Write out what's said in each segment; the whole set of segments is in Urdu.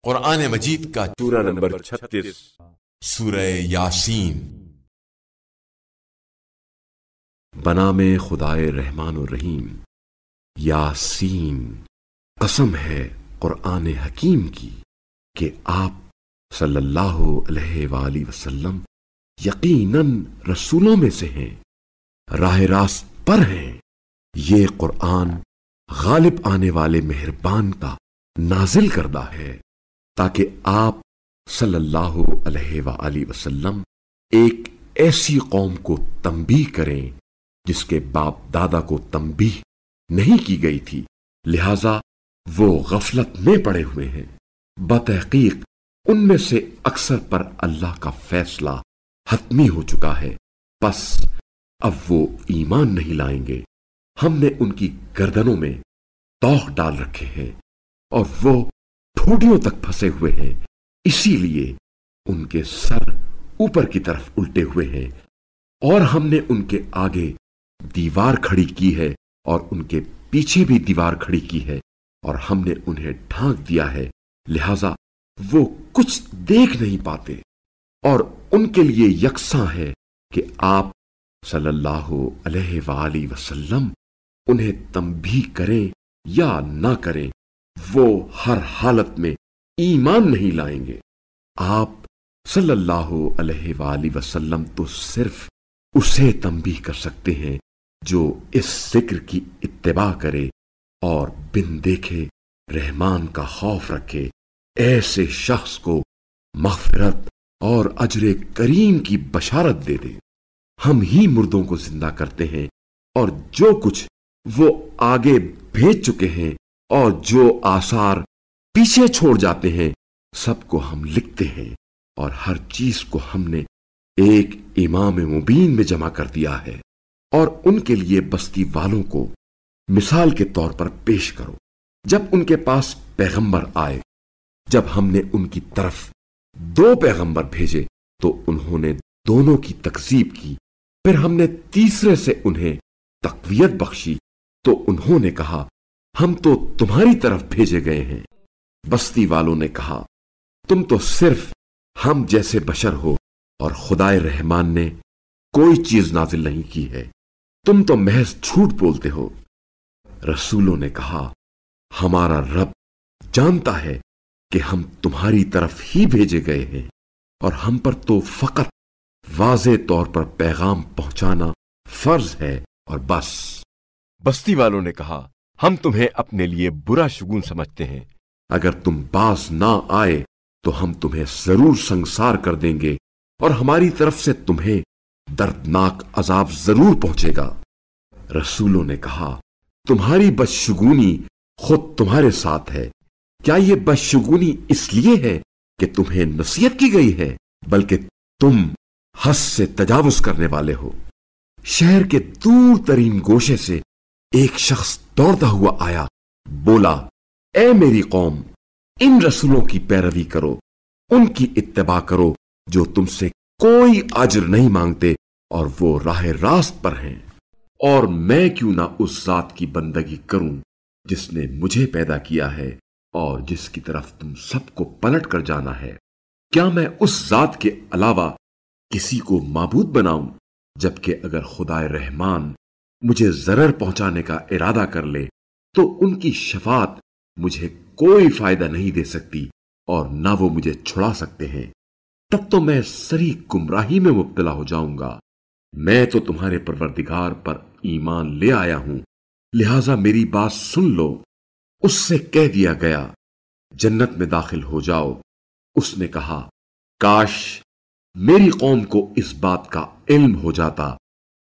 قرآن مجید کا سورہ نمبر 36 سورہ یاسین۔ بنام خدائے رحمان الرحیم۔ یاسین، قسم ہے قرآن حکیم کی کہ آپ صلی اللہ علیہ وآلہ وسلم یقیناً رسولوں میں سے ہیں، راہ راست پر ہیں۔ یہ قرآن غالب آنے والے مہربان کا نازل کردہ ہے تاکہ آپ صلی اللہ علیہ وآلہ وسلم ایک ایسی قوم کو تنبیہ کریں جس کے باپ دادا کو تنبیہ نہیں کی گئی تھی، لہذا وہ غفلت میں پڑے ہوئے ہیں۔ بتحقیق ان میں سے اکثر پر اللہ کا فیصلہ حتمی ہو چکا ہے، پس اب وہ ایمان نہیں لائیں گے۔ ہم نے ان کی گردنوں میں توق ڈال رکھے ہیں اور وہ ٹھوڑیوں تک پھنسے ہوئے ہیں، اسی لیے ان کے سر اوپر کی طرف الٹے ہوئے ہیں، اور ہم نے ان کے آگے دیوار کھڑی کی ہے اور ان کے پیچھے بھی دیوار کھڑی کی ہے، اور ہم نے انہیں ڈھانک دیا ہے، لہذا وہ کچھ دیکھ نہیں پاتے۔ اور ان کے لیے یکساں ہے کہ آپ صلی اللہ علیہ وآلہ وسلم انہیں تنبیہ کریں یا نہ کریں، وہ ہر حالت میں ایمان نہیں لائیں گے۔ آپ صلی اللہ علیہ وآلہ وسلم تو صرف اسے تنبیہ کر سکتے ہیں جو اس ذکر کی اتباع کرے اور بن دیکھے رحمان کا خوف رکھے، ایسے شخص کو مغفرت اور اجر کریم کی بشارت دے دے۔ ہم ہی مردوں کو زندہ کرتے ہیں، اور جو کچھ وہ آگے بھیج چکے ہیں اور جو آثار پیچھے چھوڑ جاتے ہیں سب کو ہم لکھتے ہیں، اور ہر چیز کو ہم نے ایک امام مبین میں جمع کر دیا ہے۔ اور ان کے لیے بستی والوں کو مثال کے طور پر پیش کرو، جب ان کے پاس پیغمبر آئے، جب ہم نے ان کی طرف 2 پیغمبر بھیجے تو انہوں نے دونوں کی تکذیب کی، پھر ہم نے تیسرے سے انہیں تقویت بخشی تو انہوں نے کہا ہم تو تمہاری طرف بھیجے گئے ہیں۔ بستی والوں نے کہا تم تو صرف ہم جیسے بشر ہو، اور خدائے رحمان نے کوئی چیز نازل نہیں کی ہے، تم تو محض جھوٹ بولتے ہو۔ رسولوں نے کہا ہمارا رب جانتا ہے کہ ہم تمہاری طرف ہی بھیجے گئے ہیں، اور ہم پر تو فقط واضح طور پر پیغام پہنچانا فرض ہے اور بس۔ بستی والوں نے کہا ہم تمہیں اپنے لیے برا شگون سمجھتے ہیں، اگر تم باز نہ آئے تو ہم تمہیں ضرور سنگسار کر دیں گے، اور ہماری طرف سے تمہیں دردناک عذاب ضرور پہنچے گا۔ رسولوں نے کہا تمہاری بدشگونی خود تمہارے ساتھ ہے، کیا یہ بدشگونی اس لیے ہے کہ تمہیں نصیحت کی گئی ہے، بلکہ تم حد سے تجاوز کرنے والے ہو۔ شہر کے دور ترین گوشے سے ایک شخص دوڑتا ہوا آیا، بولا اے میری قوم، ان رسولوں کی پیروی کرو، ان کی اتباع کرو جو تم سے کوئی اجر نہیں مانگتے اور وہ راہ راست پر ہیں، اور میں کیوں نہ اس ذات کی بندگی کروں جس نے مجھے پیدا کیا ہے اور جس کی طرف تم سب کو پلٹ کر جانا ہے۔ کیا میں اس ذات کے علاوہ کسی کو معبود بناؤں؟ جبکہ اگر خدائے رحمان مجھے ضرر پہنچانے کا ارادہ کر لے تو ان کی شفاعت مجھے کوئی فائدہ نہیں دے سکتی، اور نہ وہ مجھے چھڑا سکتے ہیں، تب تو میں سری گمراہی میں مبتلا ہو جاؤں گا۔ میں تو تمہارے پروردگار پر ایمان لے آیا ہوں، لہذا میری بات سن لو۔ اس سے کہہ دیا گیا جنت میں داخل ہو جاؤ۔ اس نے کہا کاش میری قوم کو اس بات کا علم ہو جاتا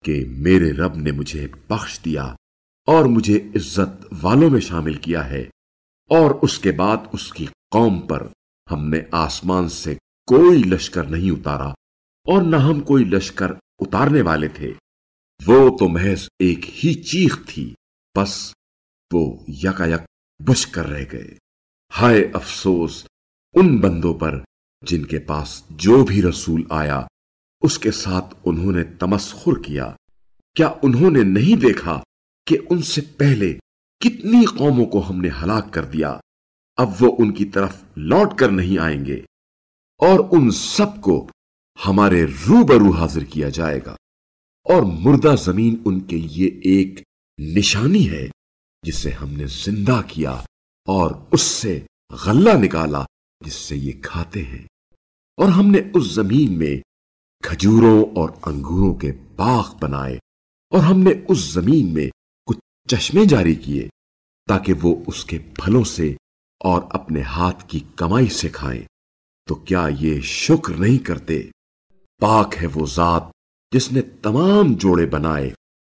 کہ میرے رب نے مجھے بخش دیا اور مجھے عزت والوں میں شامل کیا ہے، اور اس کے بعد اس کی قوم پر ہم نے آسمان سے کوئی لشکر نہیں اتارا، اور نہ ہم کوئی لشکر اتارنے والے تھے، وہ تو محض ایک ہی چیخ تھی، بس وہ یکایک بجھ کر رہ گئے۔ ہائے افسوس ان بندوں پر جن کے پاس جو بھی رسول آیا اس کے ساتھ انہوں نے تمسخر کیا۔ کیا انہوں نے نہیں دیکھا کہ ان سے پہلے کتنی قوموں کو ہم نے ہلاک کر دیا؟ اب وہ ان کی طرف لوٹ کر نہیں آئیں گے اور ان سب کو ہمارے روبرو حاضر کیا جائے گا، اور مردہ زمین ان کے لیے ایک نشانی ہے جسے ہم نے زندہ کیا اور اس سے غلہ نکالا جس سے یہ کھاتے ہیں، اور ہم نے اس زمین میں کھجوروں اور انگوروں کے باغ بنائے، اور ہم نے اس زمین میں کچھ چشمے جاری کیے تاکہ وہ اس کے پھلوں سے اور اپنے ہاتھ کی کمائی سے کھائیں۔ تو کیا یہ شکر نہیں کرتے؟ پاک ہے وہ ذات جس نے تمام جوڑے بنائے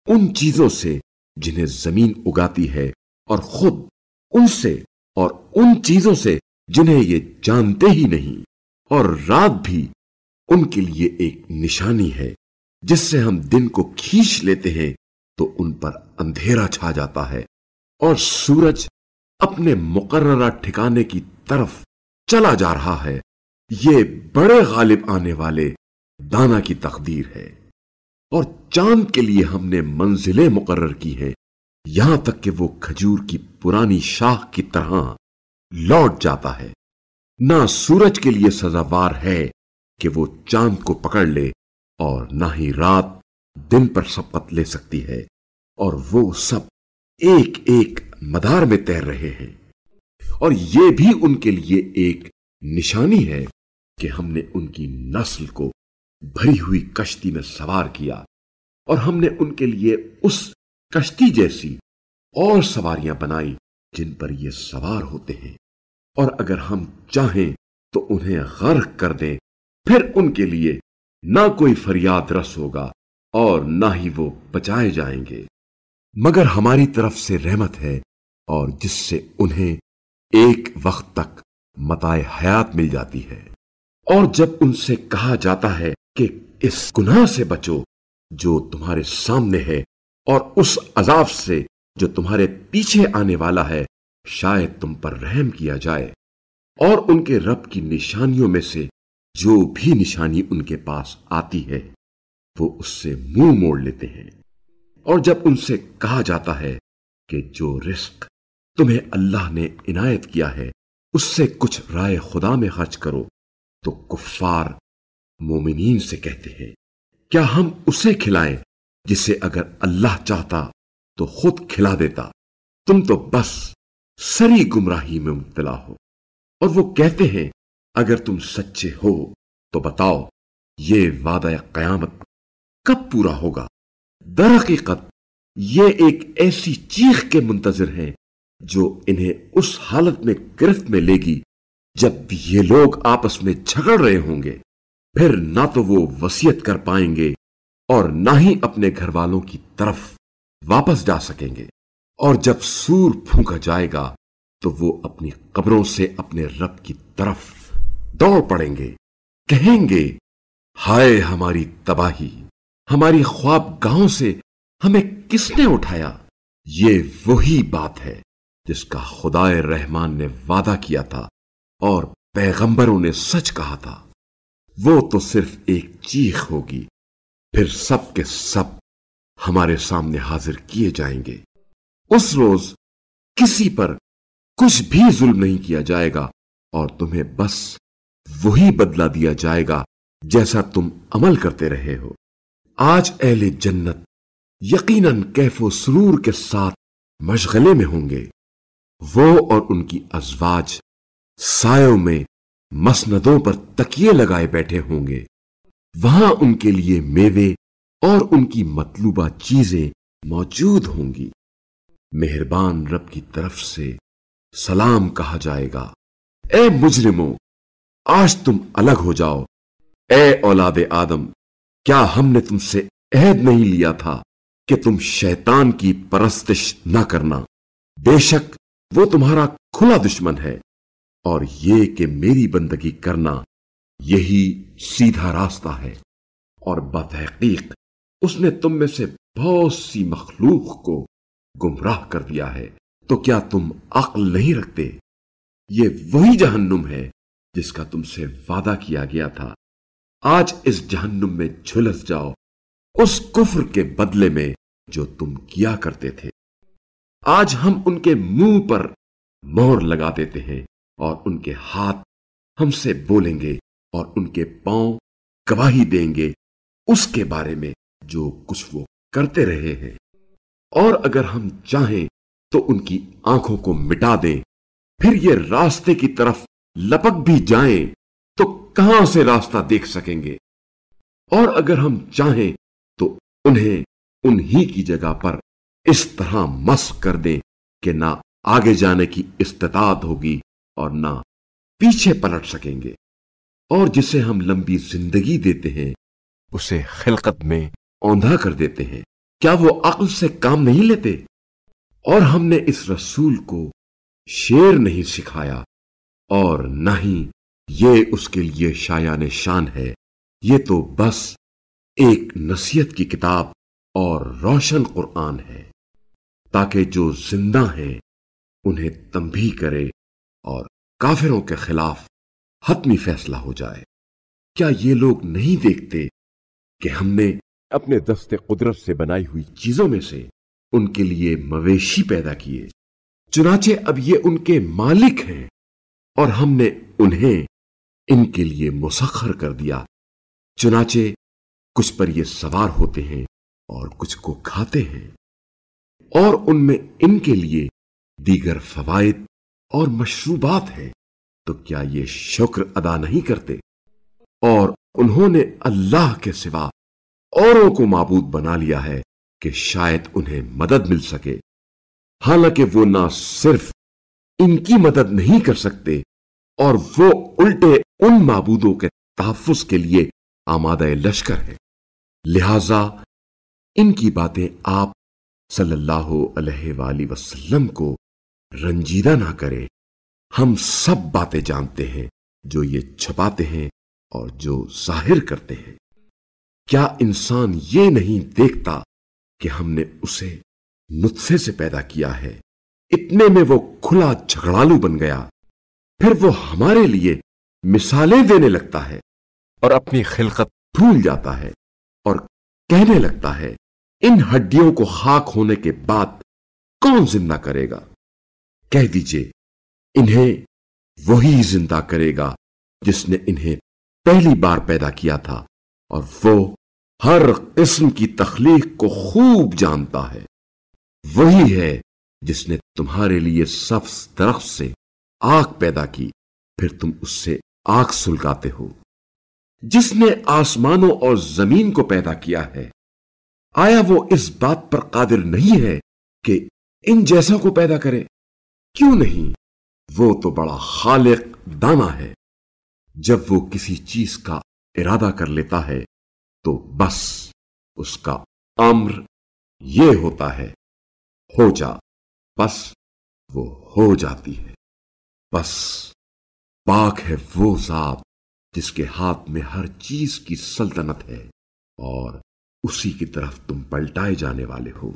ان چیزوں سے جنہیں زمین اگاتی ہے، اور خود ان سے اور ان چیزوں سے جنہیں یہ جانتے ہی نہیں، اور رات بھی ان کے لیے ایک نشانی ہے جس سے ہم دن کو کھینچ لیتے ہیں تو ان پر اندھیرا چھا جاتا ہے، اور سورج اپنے مقررہ ٹھکانے کی طرف چلا جا رہا ہے۔ یہ بڑے غالب آنے والے دانا کی تقدیر ہے۔ اور چاند کے لیے ہم نے منزلیں مقرر کی ہیں، یہاں تک کہ وہ کھجور کی پرانی شاخ کی طرح لوٹ جاتا ہے۔ نہ سورج کے لیے سزاوار ہے کہ وہ چاند کو پکڑ لے، اور نہ ہی رات دن پر سبقت لے سکتی ہے، اور وہ سب ایک ایک مدار میں تیر رہے ہیں۔ اور یہ بھی ان کے لیے ایک نشانی ہے کہ ہم نے ان کی نسل کو بھری ہوئی کشتی میں سوار کیا، اور ہم نے ان کے لیے اس کشتی جیسی اور سواریاں بنائی جن پر یہ سوار ہوتے ہیں، اور اگر ہم چاہیں تو انہیں غرق کر دیں، پھر ان کے لیے نہ کوئی فریاد رس ہوگا اور نہ ہی وہ بچائے جائیں گے، مگر ہماری طرف سے رحمت ہے، اور جس سے انہیں ایک وقت تک متاع حیات مل جاتی ہے۔ اور جب ان سے کہا جاتا ہے کہ اس گناہ سے بچو جو تمہارے سامنے ہے، اور اس عذاب سے جو تمہارے پیچھے آنے والا ہے، شاید تم پر رحم کیا جائے، اور ان کے رب کی نشانیوں میں سے جو بھی نشانی ان کے پاس آتی ہے وہ اس سے منہ موڑ لیتے ہیں۔ اور جب ان سے کہا جاتا ہے کہ جو رزق تمہیں اللہ نے عنایت کیا ہے اس سے کچھ رائے خدا میں خرچ کرو، تو کفار مومنین سے کہتے ہیں کیا ہم اسے کھلائیں جسے اگر اللہ چاہتا تو خود کھلا دیتا، تم تو بس سری گمراہی میں مبتلا ہو۔ اور وہ کہتے ہیں اگر تم سچے ہو تو بتاؤ یہ وعدہ قیامت کب پورا ہوگا؟ در حقیقت یہ ایک ایسی چیخ کے منتظر ہیں جو انہیں اس حالت میں گرفت میں لے گی جب یہ لوگ آپس میں جھگڑ رہے ہوں گے، پھر نہ تو وہ وصیت کر پائیں گے اور نہ ہی اپنے گھر والوں کی طرف واپس جا سکیں گے، اور جب سور پھونکا جائے گا تو وہ اپنی قبروں سے اپنے رب کی طرف دوڑ پڑیں گے، کہیں گے ہائے ہماری تباہی، ہماری خواب گاہوں سے ہمیں کس نے اٹھایا۔ یہ وہی بات ہے جس کا خدائے رحمان نے وعدہ کیا تھا اور پیغمبروں نے سچ کہا تھا، وہ تو صرف ایک چیخ ہوگی، پھر سب کے سب ہمارے سامنے حاضر کیے جائیں گے۔ اس روز کسی پر کچھ بھی ظلم نہیں کیا جائے گا، اور تمہیں بس وہی بدلہ دیا جائے گا جیسا تم عمل کرتے رہے ہو۔ آج اہل جنت یقیناً کیف و سرور کے ساتھ مشغلے میں ہوں گے، وہ اور ان کی ازواج سایوں میں مسندوں پر تکیے لگائے بیٹھے ہوں گے، وہاں ان کے لیے میوے اور ان کی مطلوبہ چیزیں موجود ہوں گی۔ مہربان رب کی طرف سے سلام کہا جائے گا، اے مجرموں آج تم الگ ہو جاؤ۔ اے اولاد آدم، کیا ہم نے تم سے عہد نہیں لیا تھا کہ تم شیطان کی پرستش نہ کرنا؟ بے شک وہ تمہارا کھلا دشمن ہے، اور یہ کہ میری بندگی کرنا یہی سیدھا راستہ ہے، اور بتحقیق اس نے تم میں سے بہت سی مخلوق کو گمراہ کر دیا ہے، تو کیا تم عقل نہیں رکھتے؟ یہ وہی جہنم ہے جس کا تم سے وعدہ کیا گیا تھا، آج اس جہنم میں جھلس جاؤ اس کفر کے بدلے میں جو تم کیا کرتے تھے۔ آج ہم ان کے منہ پر مہر لگا دیتے ہیں اور ان کے ہاتھ ہم سے بولیں گے اور ان کے پاؤں گواہی دیں گے اس کے بارے میں جو کچھ وہ کرتے رہے ہیں۔ اور اگر ہم چاہیں تو ان کی آنکھوں کو مٹا دیں، پھر یہ راستے کی طرف لپک بھی جائیں تو کہاں سے راستہ دیکھ سکیں گے؟ اور اگر ہم چاہیں تو انہیں انہی کی جگہ پر اس طرح مسخ کر دیں کہ نہ آگے جانے کی استطاعت ہوگی اور نہ پیچھے پلٹ سکیں گے۔ اور جسے ہم لمبی زندگی دیتے ہیں اسے خلقت میں اوندھا کر دیتے ہیں، کیا وہ عقل سے کام نہیں لیتے؟ اور ہم نے اس رسول کو شعر نہیں سکھایا اور نہ ہی یہ اس کے لیے شایان شان ہے، یہ تو بس ایک نصیحت کی کتاب اور روشن قرآن ہے، تاکہ جو زندہ ہیں انہیں تنبیہ کرے اور کافروں کے خلاف حتمی فیصلہ ہو جائے۔ کیا یہ لوگ نہیں دیکھتے کہ ہم نے اپنے دست قدرت سے بنائی ہوئی چیزوں میں سے ان کے لیے مویشی پیدا کیے، چنانچہ اب یہ ان کے مالک ہیں، اور ہم نے انہیں ان کے لیے مسخر کر دیا، چنانچہ کچھ پر یہ سوار ہوتے ہیں اور کچھ کو کھاتے ہیں، اور ان میں ان کے لیے دیگر فوائد اور مشروبات ہیں، تو کیا یہ شکر ادا نہیں کرتے؟ اور انہوں نے اللہ کے سوا اوروں کو معبود بنا لیا ہے کہ شاید انہیں مدد مل سکے، حالانکہ وہ نہ صرف ان کی مدد نہیں کر سکتے اور وہ الٹے ان معبودوں کے تحفظ کے لیے آمادہ لشکر ہے۔ لہذا ان کی باتیں آپ صلی اللہ علیہ وآلہ وسلم کو رنجیدہ نہ کریں، ہم سب باتیں جانتے ہیں، جو یہ چھپاتے ہیں اور جو ظاہر کرتے ہیں۔ کیا انسان یہ نہیں دیکھتا کہ ہم نے اسے نطفے سے پیدا کیا ہے، اتنے میں وہ کھلا جھگڑالو بن گیا، پھر وہ ہمارے لیے مثالیں دینے لگتا ہے اور اپنی خلقت بھول جاتا ہے اور کہنے لگتا ہے ان ہڈیوں کو خاک ہونے کے بعد کون زندہ کرے گا؟ کہہ دیجئے انہیں وہی زندہ کرے گا جس نے انہیں پہلی بار پیدا کیا تھا، اور وہ ہر قسم کی تخلیق کو خوب جانتا ہے۔ وہی ہے جس نے تمہارے لیے سبز درخت سے آگ پیدا کی، پھر تم اس سے آگ سلگاتے ہو۔ جس نے آسمانوں اور زمین کو پیدا کیا ہے، آیا وہ اس بات پر قادر نہیں ہے کہ ان جیسا کو پیدا کرے؟ کیوں نہیں؟ وہ تو بڑا خالق دانا ہے۔ جب وہ کسی چیز کا ارادہ کر لیتا ہے تو بس اس کا امر یہ ہوتا ہے، ہو جا، بس وہ ہو جاتی ہے۔ بس پاک ہے وہ ذات جس کے ہاتھ میں ہر چیز کی سلطنت ہے، اور اسی کی طرف تم پلٹائے جانے والے ہو۔